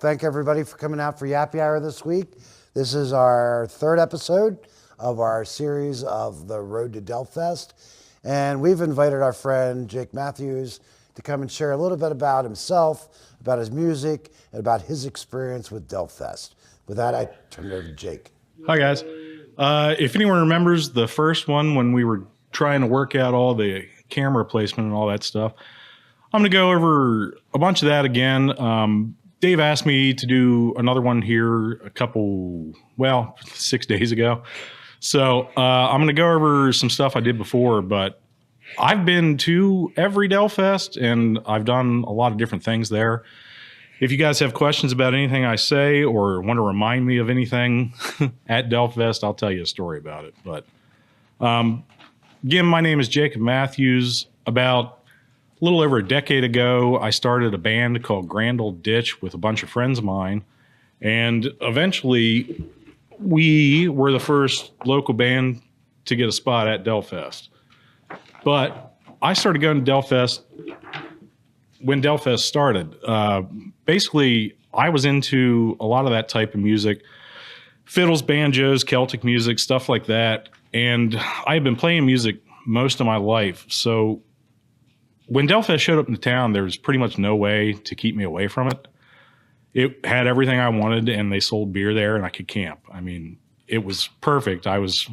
Thank everybody for coming out for Yappy Hour this week. This is our third episode of our series of the Road to Delfest. And we've invited our friend Jacob Mathews to come and share a little bit about himself, about his music, and about his experience with Delfest. With that, I turn it over to Jake. Hi, guys. If anyone remembers the first one when we were trying to work out all the camera placement and all that stuff, I'm going to go over a bunch of that again. Dave asked me to do another one here 6 days ago. So I'm going to go over some stuff I did before, but I've been to every Delfest and I've done a lot of different things there. If you guys have questions about anything I say or want to remind me of anything at Delfest, I'll tell you a story about it. But again, my name is Jacob Mathews. About a little over a decade ago, I started a band called Grand Old Ditch with a bunch of friends of mine. And eventually, we were the first local band to get a spot at Delfest. But I started going to Delfest when Delfest started. Basically, I was into a lot of that type of music, fiddles, banjos, Celtic music, stuff like that. And I had been playing music most of my life. So when Delfest showed up in the town, there was pretty much no way to keep me away from it. It had everything I wanted, and they sold beer there, and I could camp. I mean, it was perfect. I was,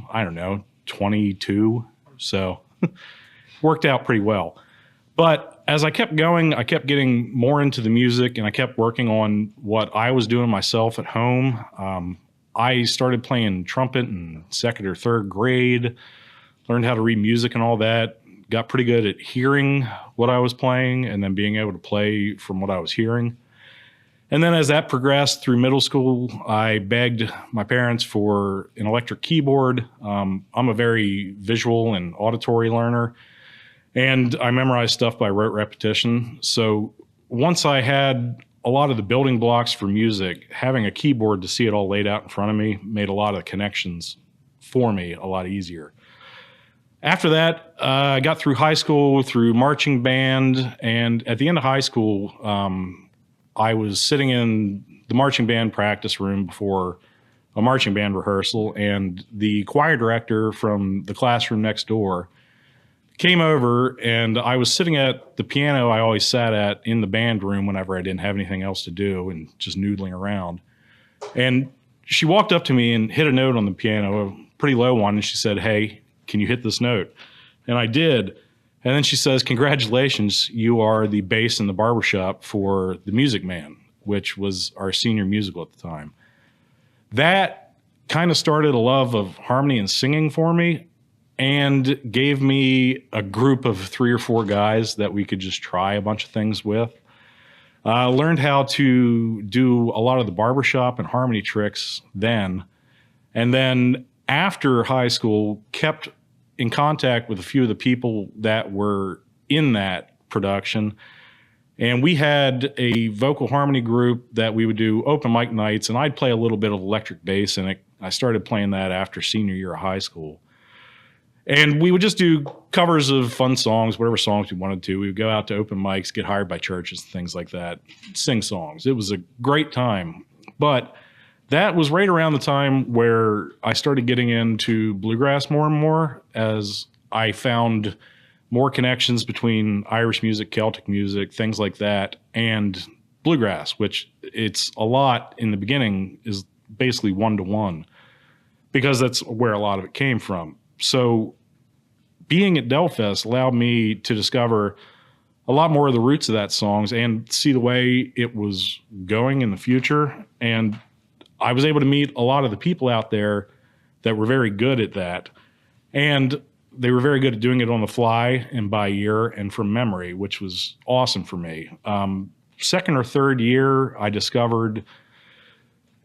22, so worked out pretty well. But as I kept going, I kept getting more into the music, and I kept working on what I was doing myself at home. I started playing trumpet in second or third grade, learned how to read music and all that, got pretty good at hearing what I was playing and then being able to play from what I was hearing. And then as that progressed through middle school, I begged my parents for an electric keyboard. I'm a very visual and auditory learner, and I memorized stuff by rote repetition. So once I had a lot of the building blocks for music, having a keyboard to see it all laid out in front of me made a lot of connections for me a lot easier. After that, I got through high school, through marching band, and at the end of high school, I was sitting in the marching band practice room before a marching band rehearsal, and the choir director from the classroom next door came over, and I was sitting at the piano I always sat at in the band room whenever I didn't have anything else to do and just noodling around. And she walked up to me and hit a note on the piano, a pretty low one, and she said, "Hey, can you hit this note?" And I did. And then she says, "Congratulations, you are the bass in the barbershop for The Music Man," which was our senior musical at the time. That kind of started a love of harmony and singing for me and gave me a group of 3 or 4 guys that we could just try a bunch of things with. Learned how to do a lot of the barbershop and harmony tricks then. And then after high school, kept in contact with a few of the people that were in that production. And we had a vocal harmony group that we would do open mic nights, and I'd play a little bit of electric bass in it. I started playing that after senior year of high school. And we would just do covers of fun songs, whatever songs we wanted to. We would go out to open mics, get hired by churches, things like that, sing songs. It was a great time. But that was right around the time where I started getting into bluegrass more and more, as I found more connections between Irish music, Celtic music, things like that, and bluegrass, which it's a lot in the beginning is basically 1-to-1 because that's where a lot of it came from. So being at Delfest allowed me to discover a lot more of the roots of that songs and see the way it was going in the future. And I was able to meet a lot of the people out there that were very good at that. And they were very good at doing it on the fly and by ear and from memory, which was awesome for me. Second or third year, I discovered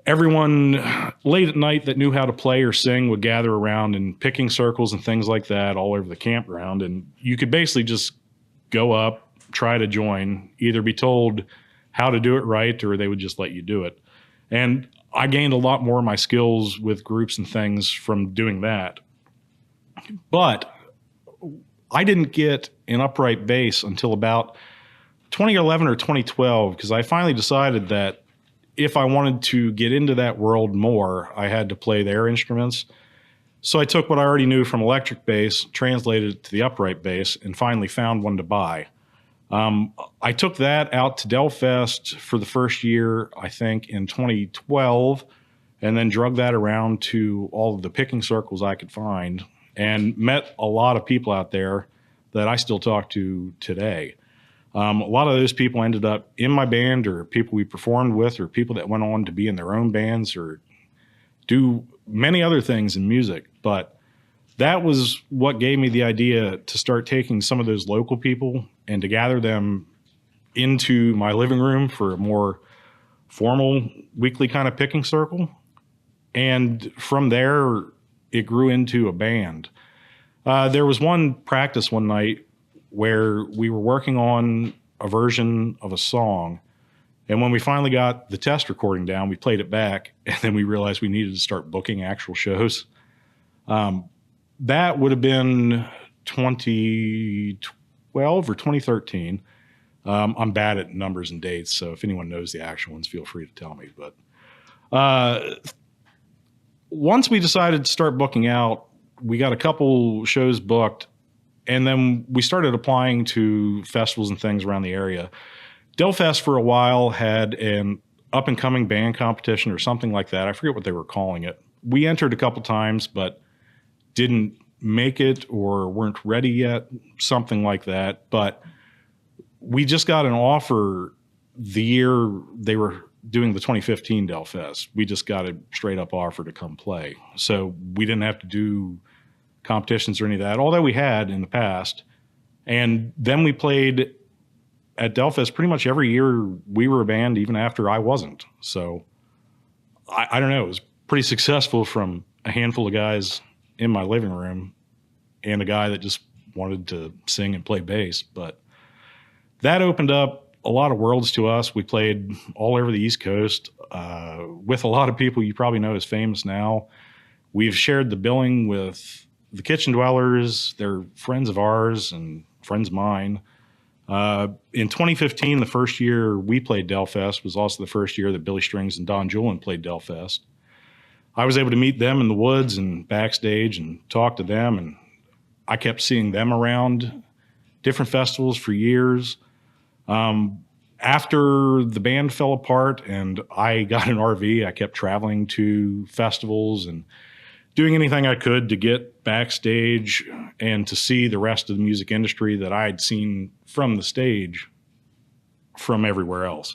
everyone late at night that knew how to play or sing would gather around in picking circles and things like that all over the campground. And you could basically just go up, try to join, either be told how to do it right or they would just let you do it. And I gained a lot more of my skills with groups and things from doing that. But I didn't get an upright bass until about 2011 or 2012, because I finally decided that if I wanted to get into that world more, I had to play their instruments. So I took what I already knew from electric bass, translated it to the upright bass, and finally found one to buy. I took that out to Delfest for the first year, I think, in 2012, and then drug that around to all of the picking circles I could find and met a lot of people out there that I still talk to today. A lot of those people ended up in my band, or people we performed with, or people that went on to be in their own bands or do many other things in music. But that was what gave me the idea to start taking some of those local people and to gather them into my living room for a more formal weekly kind of picking circle. And from there, it grew into a band. There was one practice one night where we were working on a version of a song. And when we finally got the test recording down, we played it back, and then we realized we needed to start booking actual shows. That would have been 2012 or 2013. I'm bad at numbers and dates, so if anyone knows the actual ones, feel free to tell me. But once we decided to start booking out, we got a couple shows booked, and then we started applying to festivals and things around the area. Delfest for a while had an up-and-coming band competition or something like that. I forget what they were calling it. We entered a couple times, but didn't make it or weren't ready yet, something like that. But we just got an offer the year they were doing the 2015 Delfest. We just got a straight-up offer to come play. So we didn't have to do competitions or any of that, although we had in the past. And then we played at Delfest pretty much every year we were a band, even after I wasn't. So I don't know, it was pretty successful from a handful of guys in my living room and a guy that just wanted to sing and play bass. But that opened up a lot of worlds to us. We played all over the East Coast with a lot of people you probably know as famous now. We've shared the billing with the Kitchen Dwellers. They're friends of ours and friends of mine. In 2015, the first year we played Delfest was also the first year that Billy Strings and Don Julian played Delfest. I was able to meet them in the woods and backstage and talk to them, and I kept seeing them around different festivals for years. After the band fell apart and I got an RV, I kept traveling to festivals and doing anything I could to get backstage and to see the rest of the music industry that I had seen from the stage from everywhere else,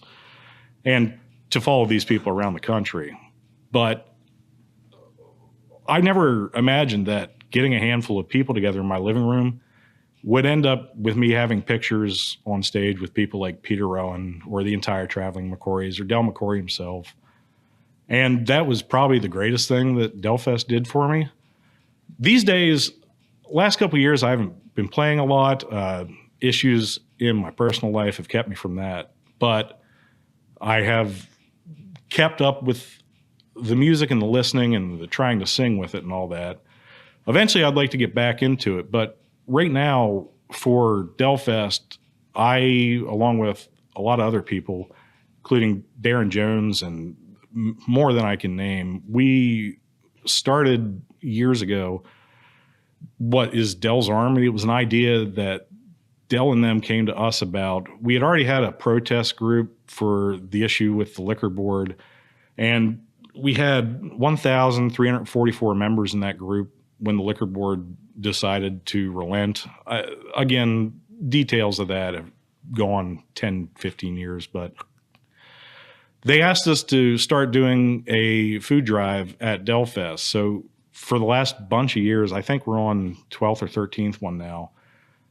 and to follow these people around the country. But I never imagined that getting a handful of people together in my living room would end up with me having pictures on stage with people like Peter Rowan or the entire Traveling McCourys or Del McCoury himself. And that was probably the greatest thing that Delfest did for me. These days, last couple of years, I haven't been playing a lot. Issues in my personal life have kept me from that. But I have kept up with the music and the listening and the trying to sing with it and all that. Eventually, I'd like to get back into it. But right now, for Delfest, I, along with a lot of other people, including Darren Jones and more than I can name, we started years ago what is Del's Army. It was an idea that Del and them came to us about. We had already had a protest group for the issue with the liquor board, and we had 1,344 members in that group when the liquor board decided to relent. Again, details of that have gone 10, 15 years, but they asked us to start doing a food drive at Delfest. So for the last bunch of years, I think we're on 12th or 13th one now,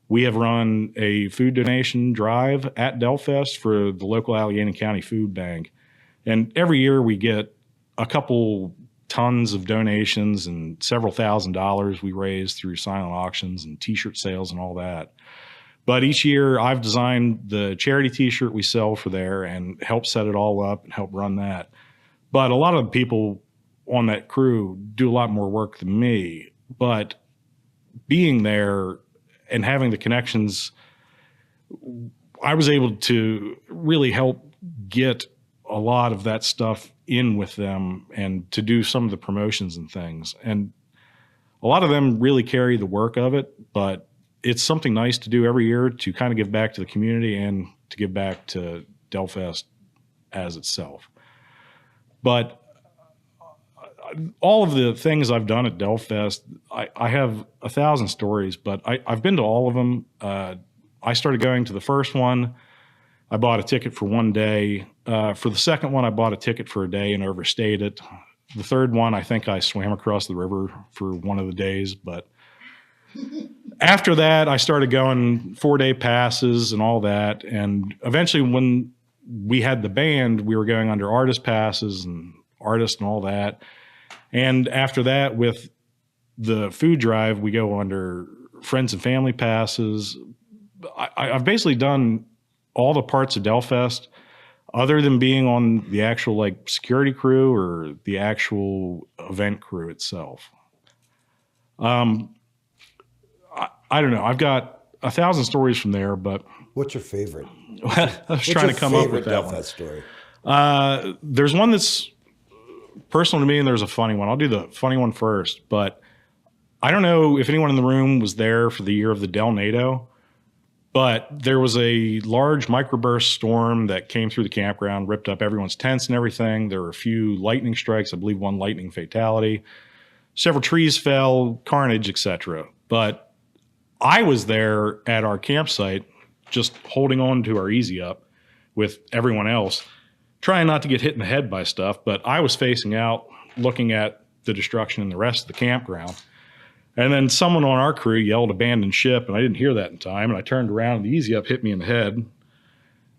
we have run a food donation drive at Delfest for the local Allegheny County Food Bank. And every year we get a couple tons of donations and several $1,000s we raise through silent auctions and T-shirt sales and all that. But each year I've designed the charity T-shirt we sell for there and help set it all up and help run that. But a lot of the people on that crew do a lot more work than me. But being there and having the connections, I was able to really help get a lot of that stuff in with them and to do some of the promotions and things. And a lot of them really carry the work of it, but it's something nice to do every year to kind of give back to the community and to give back to Delfest as itself. But all of the things I've done at Delfest, I have 1,000 stories, but I've been to all of them. I started going to the first one. I bought a ticket for one day. For the second one, I bought a ticket for a day and overstayed it. The third one, I think I swam across the river for one of the days. But after that, I started going 4-day passes and all that. And eventually, when we had the band, we were going under artist passes and artists and all that. And after that, with the food drive, we go under friends and family passes. I've basically done all the parts of Delfest other than being on the actual like security crew or the actual event crew itself. I don't know. I've got 1,000 stories from there, but What's your favorite? I was trying to come up with that one. Story. There's one that's personal to me, and there's a funny one. I'll do the funny one first, but I don't know if anyone in the room was there for the year of the Delnado, but there was a large microburst storm that came through the campground, ripped up everyone's tents and everything. There were a few lightning strikes, I believe one lightning fatality. Several trees fell, carnage, etc. But I was there at our campsite just holding on to our Easy Up with everyone else, trying not to get hit in the head by stuff, but I was facing out looking at the destruction in the rest of the campground. And then someone on our crew yelled abandon ship, and I didn't hear that in time. And I turned around and the Easy Up hit me in the head,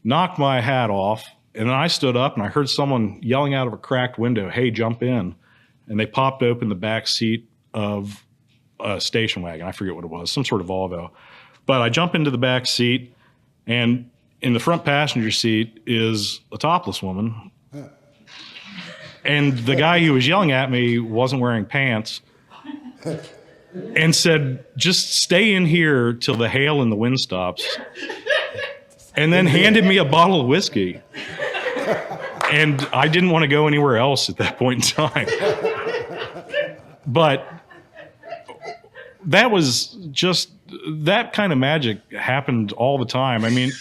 knocked my hat off. And then I stood up and I heard someone yelling out of a cracked window, "Hey, jump in." And they popped open the back seat of a station wagon. I forget what it was, some sort of Volvo. But I jump into the back seat, and in the front passenger seat is a topless woman. And the guy who was yelling at me wasn't wearing pants and said, "Just stay in here till the hail and the wind stops." And then handed me a bottle of whiskey. And I didn't want to go anywhere else at that point in time. But that was just, that kind of magic happened all the time. I mean,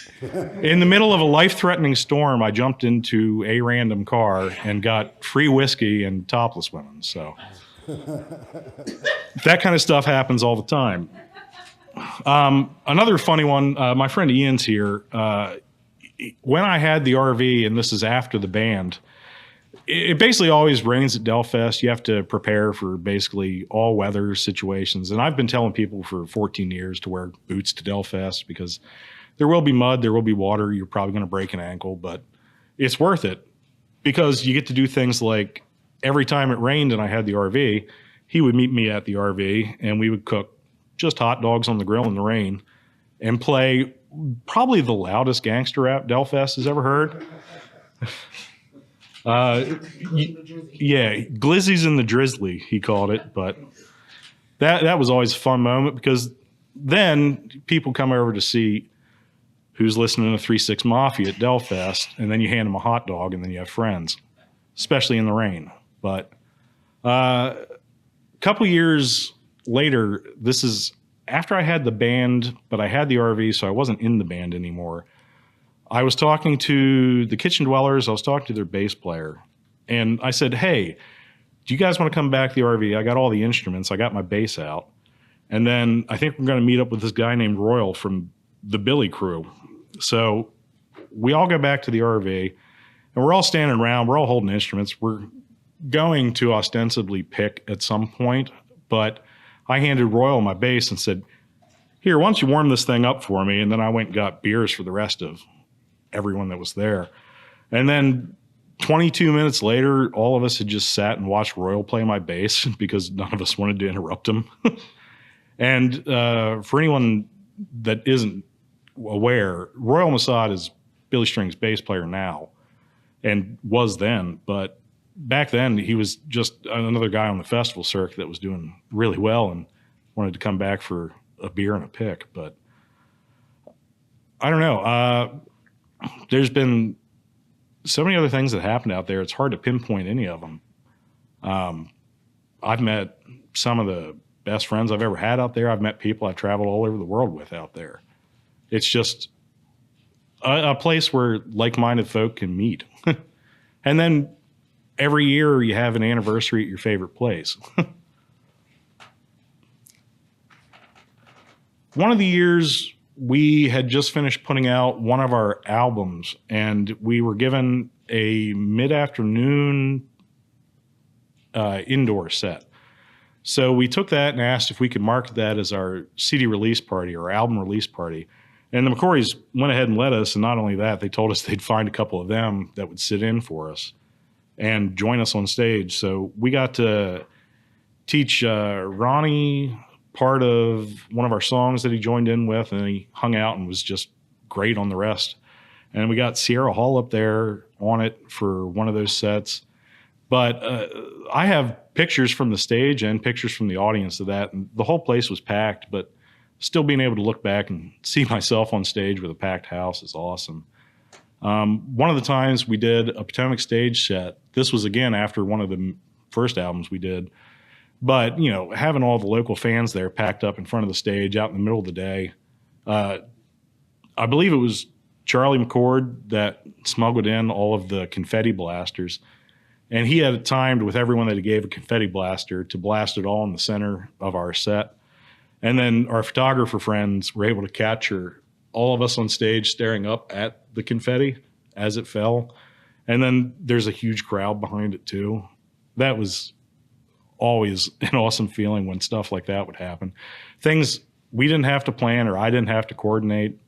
in the middle of a life-threatening storm, I jumped into a random car and got free whiskey and topless women. So that kind of stuff happens all the time. Another funny one, my friend Ian's here. When I had the RV, and this is after the band, it basically always rains at Delfest. You have to prepare for basically all weather situations. And I've been telling people for 14 years to wear boots to Delfest because there will be mud, there will be water. You're probably going to break an ankle, but it's worth it because you get to do things like every time it rained and I had the RV, he would meet me at the RV and we would cook just hot dogs on the grill in the rain and play probably the loudest gangster rap Delfest has ever heard. Yeah, Glizzy's in the Drizzly, he called it. But that was always a fun moment because then people come over to see who's listening to 3-6 Mafia at Delfest, and then you hand them a hot dog, and then you have friends, especially in the rain. But a couple years later, this is after I had the band, but I had the RV, so I wasn't in the band anymore. I was talking to the Kitchen Dwellers. I was talking to their bass player. And I said, "Hey, do you guys want to come back to the RV? I got all the instruments. I got my bass out. And then I think we're going to meet up with this guy named Royal from the Billy crew." So we all go back to the RV, and we're all standing around. We're all holding instruments. We're going to ostensibly pick at some point. But I handed Royal my bass and said, "Here, why don't you warm this thing up for me?" And then I went and got beers for the rest of everyone that was there. And then 22 minutes later, all of us had just sat and watched Royal play my bass because none of us wanted to interrupt him. And for anyone that isn't aware, Royal Mossad is Billy String's bass player now and was then. But back then, he was just another guy on the festival circuit that was doing really well and wanted to come back for a beer and a pick. But I don't know. There's been so many other things that happened out there. It's hard to pinpoint any of them. I've met some of the best friends I've ever had out there. I've met people I've traveled all over the world with out there. It's just a place where like-minded folk can meet. And then every year you have an anniversary at your favorite place. One of the years we had just finished putting out one of our albums, and we were given a mid-afternoon indoor set. So we took that and asked if we could market that as our CD release party or album release party. And the McCourys went ahead and let us. And not only that, they told us they'd find a couple of them that would sit in for us and join us on stage. So we got to teach Ronnie part of one of our songs that he joined in with, and he hung out and was just great on the rest. And we got Sierra Hall up there on it for one of those sets. But I have pictures from the stage and pictures from the audience of that. And the whole place was packed, but still being able to look back and see myself on stage with a packed house is awesome. One of the times we did a Potomac stage set, this was again after one of the first albums we did, but you know, having all the local fans there packed up in front of the stage out in the middle of the day, I believe it was Charlie McCord that smuggled in all of the confetti blasters. And he had it timed with everyone that he gave a confetti blaster to blast it all in the center of our set. And then our photographer friends were able to capture all of us on stage staring up at the confetti as it fell. And then there's a huge crowd behind it too. That was always an awesome feeling when stuff like that would happen. Things we didn't have to plan or I didn't have to coordinate.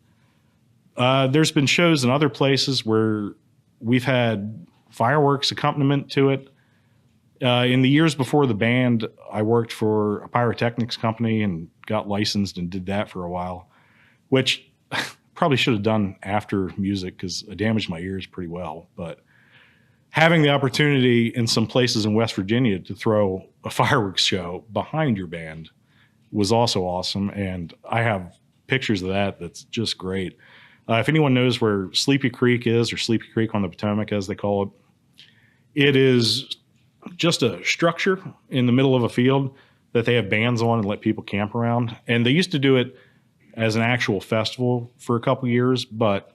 There's been shows in other places where we've had fireworks accompaniment to it. In the years before the band, I worked for a pyrotechnics company and got licensed and did that for a while, which probably should have done after music because I damaged my ears pretty well. But having the opportunity in some places in West Virginia to throw a fireworks show behind your band was also awesome. And I have pictures of that. That's just great. If anyone knows where Sleepy Creek is, or Sleepy Creek on the Potomac, as they call it, it is just a structure in the middle of a field that they have bands on and let people camp around. And they used to do it as an actual festival for a couple years, but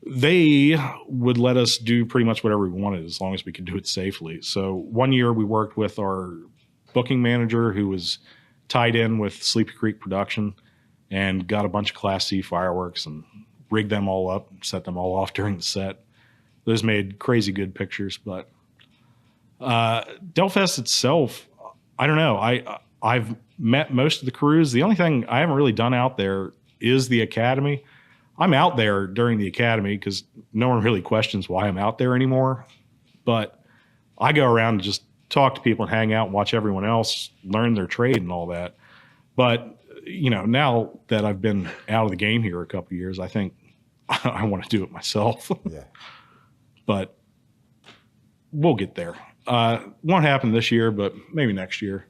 they would let us do pretty much whatever we wanted as long as we could do it safely. So one year we worked with our booking manager who was tied in with Sleepy Creek production and got a bunch of Class C fireworks and rigged them all up, set them all off during the set. Those made crazy good pictures. But Delfest itself, I don't know. I've met most of the crews. The only thing I haven't really done out there is the Academy. I'm out there during the Academy because no one really questions why I'm out there anymore. But I go around and just talk to people and hang out and watch everyone else learn their trade and all that. But you know, now that I've been out of the game here a couple of years, I think I want to do it myself. Yeah. But we'll get there. Won't happen this year, but maybe next year.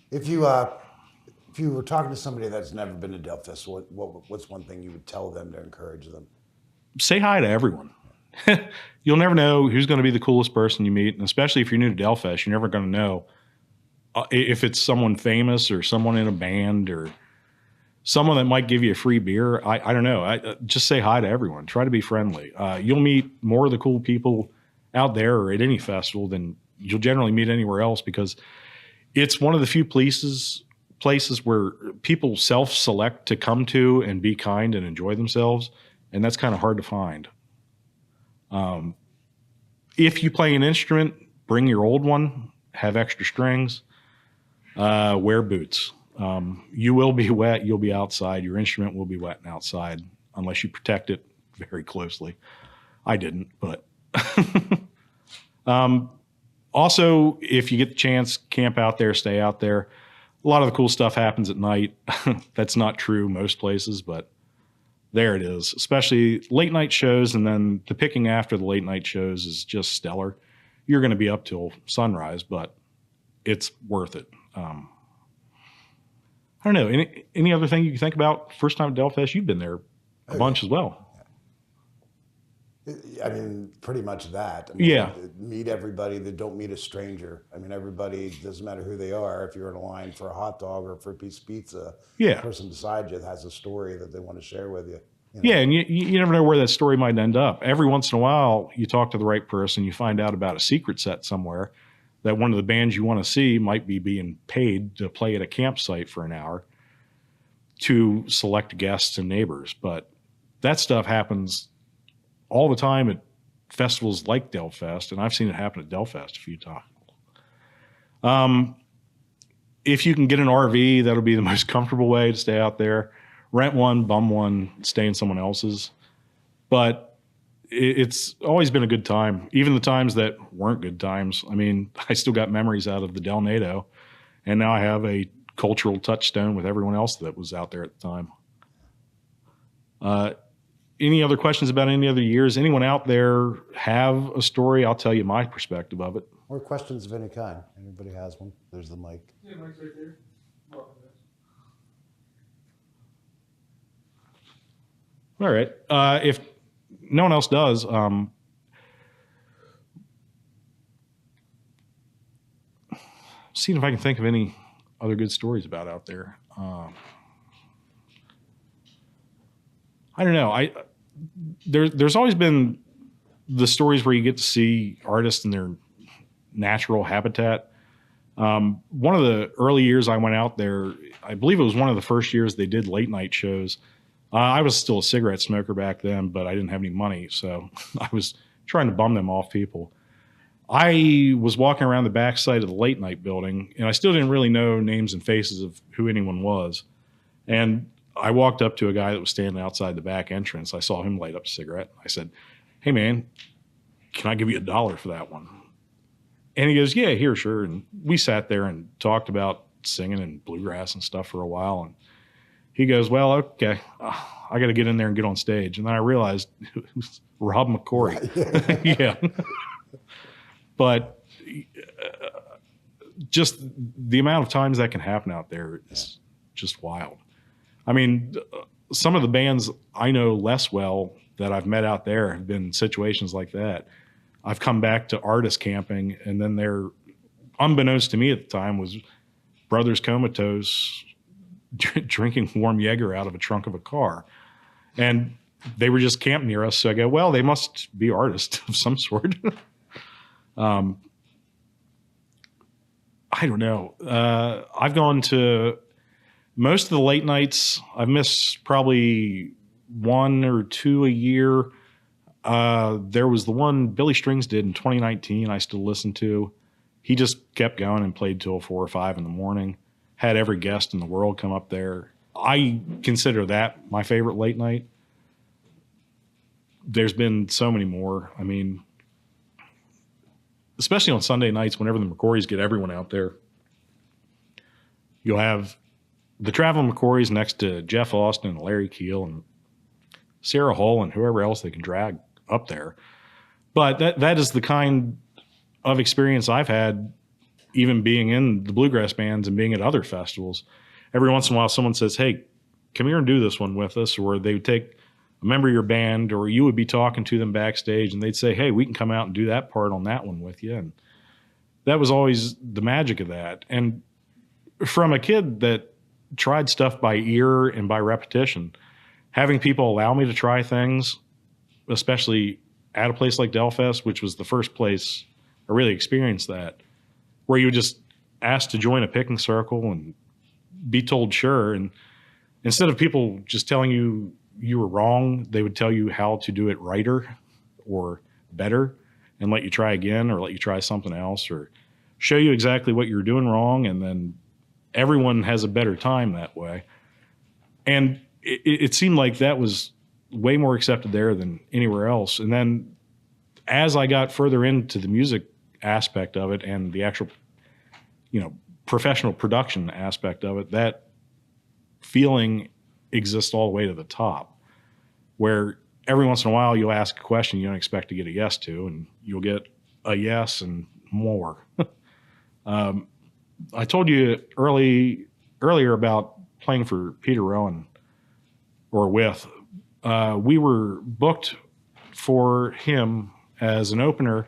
If you were talking to somebody that's never been to Delfest, what's one thing you would tell them to encourage them? Say hi to everyone. You'll never know who's going to be the coolest person you meet, and especially if you're new to Delfest, you're never going to know if it's someone famous or someone in a band or someone that might give you a free beer. I don't know. Just say hi to everyone. Try to be friendly. You'll meet more of the cool people out there or at any festival than you'll generally meet anywhere else because it's one of the few places where people self-select to come to and be kind and enjoy themselves, and that's kind of hard to find. If you play an instrument, bring your old one, have extra strings. Wear boots. You will be wet. You'll be outside. Your instrument will be wet and outside unless you protect it very closely. I didn't, but also, if you get the chance, camp out there, stay out there. A lot of the cool stuff happens at night. That's not true most places, but there it is, especially late night shows. And then the picking after the late night shows is just stellar. You're going to be up till sunrise, but it's worth it. I don't know. Any other thing you can think about first time at Delfest? You've been there a bunch as well. I mean, pretty much that. I mean, Yeah. meet everybody. That don't meet a stranger. I mean, everybody, doesn't matter who they are. If you're in a line for a hot dog or for a piece of pizza, the Yeah. person beside you has a story that they want to share with you. You know? Yeah, and you never know where that story might end up. Every once in a while, you talk to the right person, you find out about a secret set somewhere that one of the bands you want to see might be being paid to play at a campsite for an hour to select guests and neighbors. But that stuff happens all the time at festivals like Delfest, and I've seen it happen at Delfest a few times. If you can get an RV, that'll be the most comfortable way to stay out there. Rent one, bum one, stay in someone else's. But it's always been a good time, even the times that weren't good times. I mean, I still got memories out of the Del NATO, and now I have a cultural touchstone with everyone else that was out there at the time. Any other questions about any other years? Anyone out there have a story? I'll tell you my perspective of it. Or questions of any kind. Anybody has one? There's the mic. Yeah, mic's right there. All right. If no one else does, seeing if I can think of any other good stories about out there. I don't know. There's always been the stories where you get to see artists in their natural habitat. One of the early years I went out there, I believe it was one of the first years they did late night shows. I was still a cigarette smoker back then, but I didn't have any money, so I was trying to bum them off people. I was walking around the backside of the late night building, and I still didn't really know names and faces of who anyone was. And I walked up to a guy that was standing outside the back entrance. I saw him light up a cigarette. I said, "Hey, man, can I give you $1 for that one?" And he goes, "Yeah, here, sure." And we sat there and talked about singing and bluegrass and stuff for a while. And he goes, "Well, okay, I got to get in there and get on stage." And then I realized it was Rob McCory. Yeah. But just the amount of times that can happen out there is just wild. I mean, some of the bands I know less well that I've met out there have been situations like that. I've come back to artist camping, and then they're, unbeknownst to me at the time, was Brothers Comatose drinking warm Jaeger out of a trunk of a car. And they were just camping near us. So I go, well, they must be artists of some sort. I don't know. I've gone to most of the late nights. I've missed probably 1 or 2 a year. There was the one Billy Strings did in 2019 I still listen to. He just kept going and played till 4 or 5 in the morning. Had every guest in the world come up there. I consider that my favorite late night. There's been so many more. I mean, especially on Sunday nights, whenever the McCorys get everyone out there, you'll have the Traveling McCorys next to Jeff Austin and Larry Keel and Sarah Hull and whoever else they can drag up there. But that is the kind of experience I've had, even being in the bluegrass bands and being at other festivals. Every once in a while, someone says, "Hey, come here and do this one with us," or they would take a member of your band, or you would be talking to them backstage and they'd say, "Hey, we can come out and do that part on that one with you." And that was always the magic of that. And from a kid that tried stuff by ear and by repetition, having people allow me to try things, especially at a place like Delfest, which was the first place I really experienced that, where you would just ask to join a picking circle and be told sure. And instead of people just telling you you were wrong, they would tell you how to do it righter or better and let you try again or let you try something else or show you exactly what you're doing wrong. And then everyone has a better time that way. And it seemed like that was way more accepted there than anywhere else. And then as I got further into the music aspect of it and the actual, professional production aspect of it, that feeling exists all the way to the top, where every once in a while you'll ask a question you don't expect to get a yes to, and you'll get a yes and more. I told you earlier about playing for Peter Rowan, or with. We were booked for him as an opener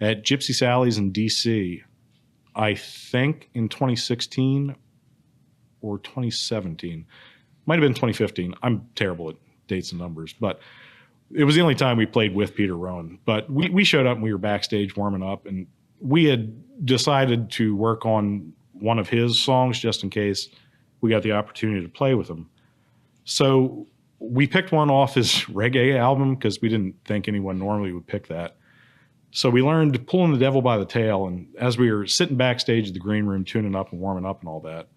at Gypsy Sally's in DC, I think in 2016 or 2017. Might have been 2015. I'm terrible at dates and numbers, but it was the only time we played with Peter Rowan. But we showed up and we were backstage warming up, and we had decided to work on one of his songs just in case we got the opportunity to play with him. So we picked one off his reggae album because we didn't think anyone normally would pick that. So we learned Pulling the Devil by the Tail, and as we were sitting backstage at the green room, tuning up and warming up and all that,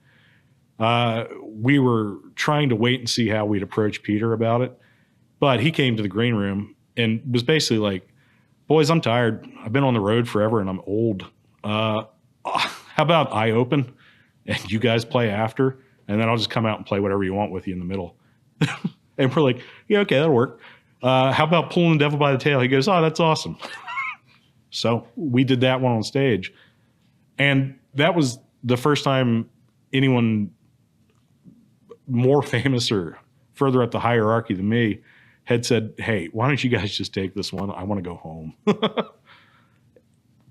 we were trying to wait and see how we'd approach Peter about it. But he came to the green room and was basically like, boys, I'm tired. I've been on the road forever and I'm old. How about I open and you guys play after, and then I'll just come out and play whatever you want with you in the middle. And we're like, yeah, okay, that'll work. How about Pulling the Devil by the Tail? He goes, oh, that's awesome. So we did that one on stage. And that was the first time anyone more famous or further up the hierarchy than me had said, hey, why don't you guys just take this one? I want to go home.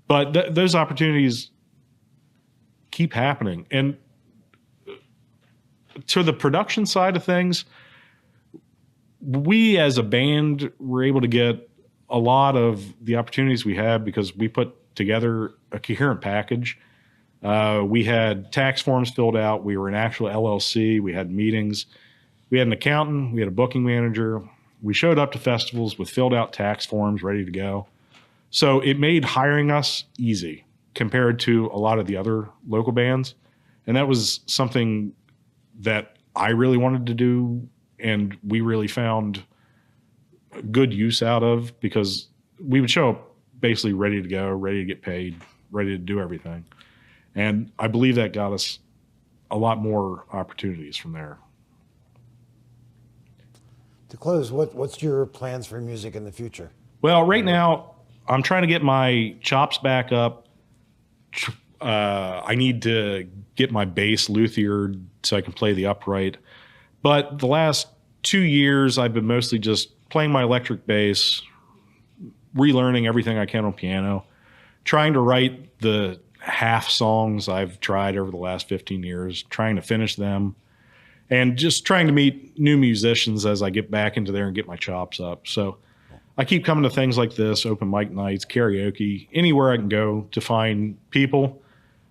But those opportunities keep happening. And to the production side of things, we as a band were able to get a lot of the opportunities we had because we put together a coherent package. We had tax forms filled out. We were an actual LLC. We had meetings. We had an accountant. We had a booking manager. We showed up to festivals with filled out tax forms ready to go. So it made hiring us easy compared to a lot of the other local bands. And that was something that I really wanted to do, and we really found good use out of, because we would show up basically ready to go, ready to get paid, ready to do everything. And I believe that got us a lot more opportunities from there. To close, what's your plans for music in the future? Well, right now, I'm trying to get my chops back up. I need to get my bass luthiered so I can play the upright. But the last 2 years, I've been mostly just playing my electric bass, relearning everything I can on piano, trying to write the half songs I've tried over the last 15 years, trying to finish them, and just trying to meet new musicians as I get back into there and get my chops up. So I keep coming to things like this, open mic nights, karaoke, anywhere I can go to find people.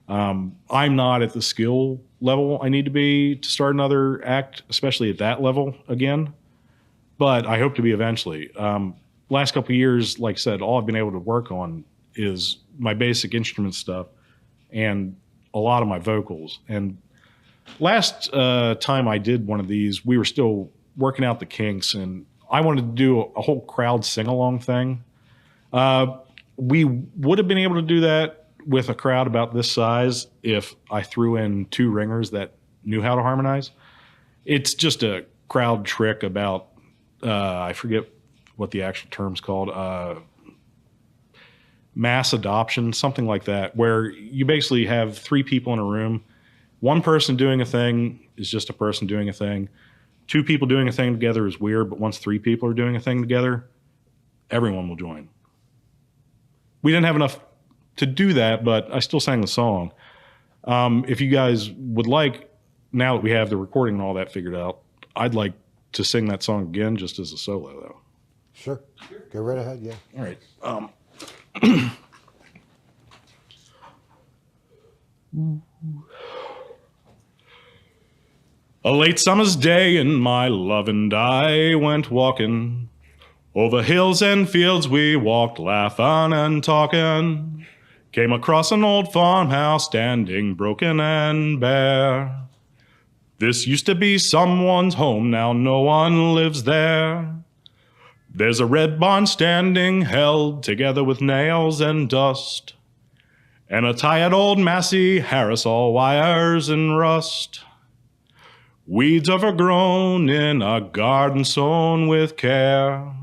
I'm not at the skill level I need to be to start another act, especially at that level again, but I hope to be eventually. Last couple of years, like I said, all I've been able to work on is my basic instrument stuff and a lot of my vocals. And last time I did one of these, we were still working out the kinks, and I wanted to do a whole crowd sing-along thing. We would have been able to do that with a crowd about this size if I threw in 2 ringers that knew how to harmonize. It's just a crowd trick about, I forget what the actual term's called, mass adoption, something like that, where you basically have 3 people in a room. One person doing a thing is just a person doing a thing. 2 people doing a thing together is weird, but once 3 people are doing a thing together, everyone will join. We didn't have enough to do that, but I still sang the song. If you guys would like, now that we have the recording and all that figured out, I'd like to sing that song again just as a solo, though. Sure. Go right ahead, yeah. All right. A late summer's day and my love and I went walking. Over hills and fields we walked, laughing and talking. Came across an old farmhouse standing broken and bare. This used to be someone's home, now no one lives there. There's a red barn standing, held together with nails and dust, and a tired old Massey Harris, all wires and rust. Weeds overgrown in a garden sown with care.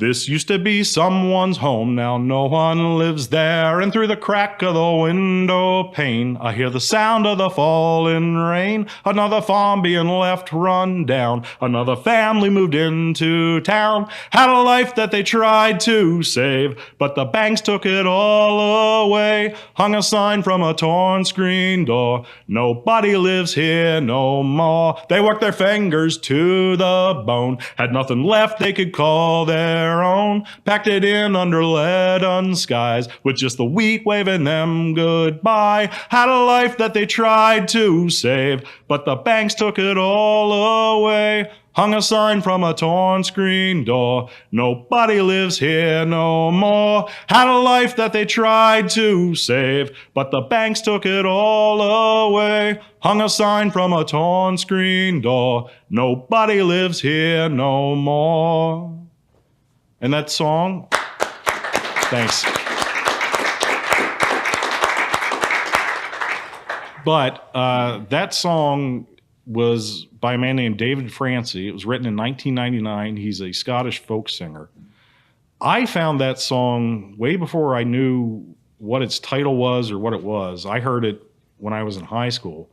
This used to be someone's home, now no one lives there. And through the crack of the window pane, I hear the sound of the falling rain. Another farm being left run down. Another family moved into town. Had a life that they tried to save, but the banks took it all away. Hung a sign from a torn screen door. Nobody lives here no more. They worked their fingers to the bone. Had nothing left they could call their own, packed it in under leaden skies, with just the wheat waving them goodbye. Had a life that they tried to save, but the banks took it all away. Hung a sign from a torn screen door. Nobody lives here no more. Had a life that they tried to save, but the banks took it all away. Hung a sign from a torn screen door. Nobody lives here no more. And that song, thanks. But that song was by a man named David Francie. It was written in 1999. He's a Scottish folk singer. I found that song way before I knew what its title was or what it was. I heard it when I was in high school.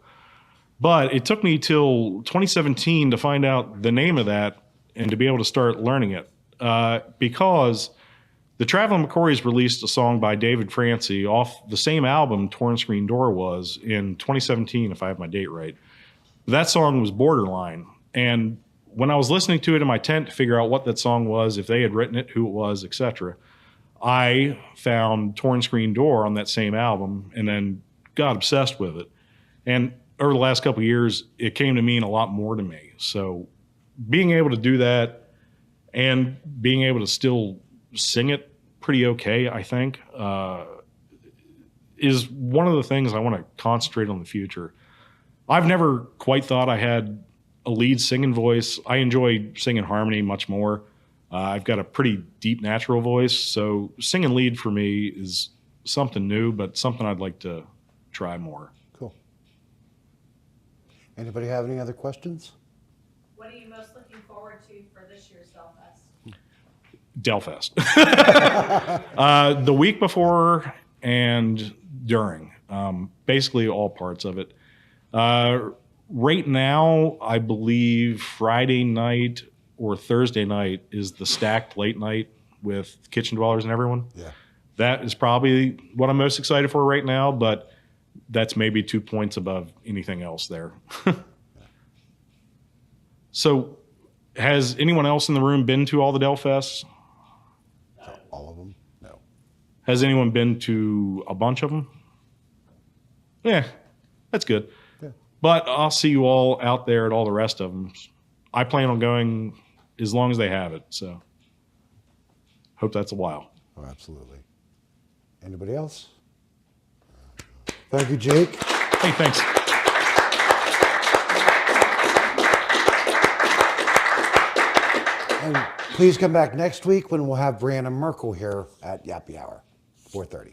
But it took me till 2017 to find out the name of that and to be able to start learning it. Because the Traveling McCoys released a song by David Francie off the same album Torn Screen Door was in 2017, if I have my date right. That song was Borderline. And when I was listening to it in my tent to figure out what that song was, if they had written it, who it was, etc., I found Torn Screen Door on that same album and then got obsessed with it. And over the last couple of years, it came to mean a lot more to me. So being able to do that and being able to still sing it pretty okay, I think, is one of the things I want to concentrate on in the future. I've never quite thought I had a lead singing voice. I enjoy singing harmony much more. I've got a pretty deep natural voice, so singing lead for me is something new, but something I'd like to try more. Cool. Anybody have any other questions? What are you most looking forward to for this year's Delfest? Delfest. The week before and during, basically all parts of it. Right now, I believe Friday night or Thursday night is the stacked late night with Kitchen Dwellers and everyone. Yeah. That is probably what I'm most excited for right now, but that's maybe 2 points above anything else there. So has anyone else in the room been to all the Delfests? All of them? No. Has anyone been to a bunch of them? Yeah, that's good. Yeah. But I'll see you all out there at all the rest of them. I plan on going as long as they have it, so hope that's a while. Oh, absolutely. Anybody else? Thank you, Jake. Hey, thanks. And please come back next week when we'll have Brianna Merkel here at Yappy Hour, 4:30.